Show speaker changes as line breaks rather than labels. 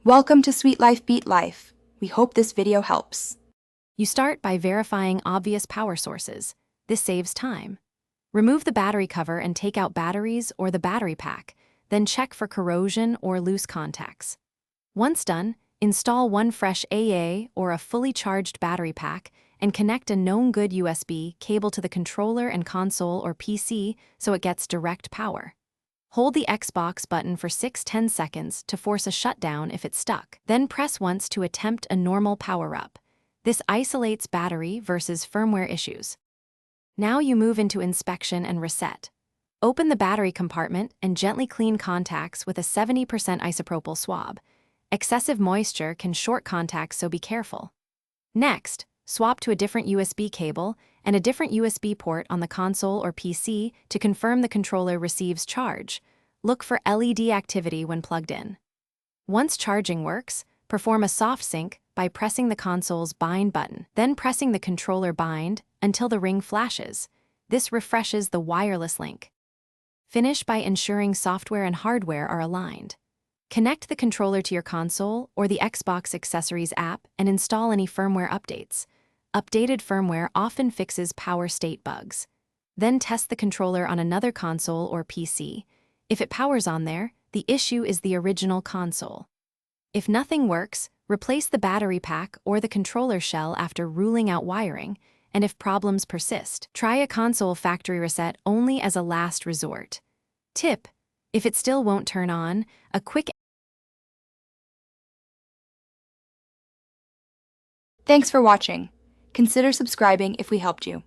Welcome to Sweet Life Beat Life. We hope this video helps.
You start by verifying obvious power sources. This saves time. Remove the battery cover and take out batteries or the battery pack, then check for corrosion or loose contacts. Once done, install one fresh AA or a fully charged battery pack and connect a known good USB cable to the controller and console or PC so it gets direct power. Hold the Xbox button for 6-10 seconds to force a shutdown if it's stuck. Then press once to attempt a normal power-up. This isolates battery versus firmware issues. Now you move into inspection and reset. Open the battery compartment and gently clean contacts with a 70% isopropyl swab. Excessive moisture can short contacts, so be careful. Next, swap to a different USB cable and a different USB port on the console or PC to confirm the controller receives charge. Look for LED activity when plugged in. Once charging works, perform a soft sync by pressing the console's bind button, then pressing the controller bind until the ring flashes. This refreshes the wireless link. Finish by ensuring software and hardware are aligned. Connect the controller to your console or the Xbox Accessories app and install any firmware updates. Updated firmware often fixes power state bugs. Then test the controller on another console or PC. If it powers on there, the issue is the original console. If nothing works, replace the battery pack or the controller shell after ruling out wiring, and if problems persist, try a console factory reset only as a last resort. Tip: if it still won't turn on, a quick
Thanks for watching. Consider subscribing if we helped you.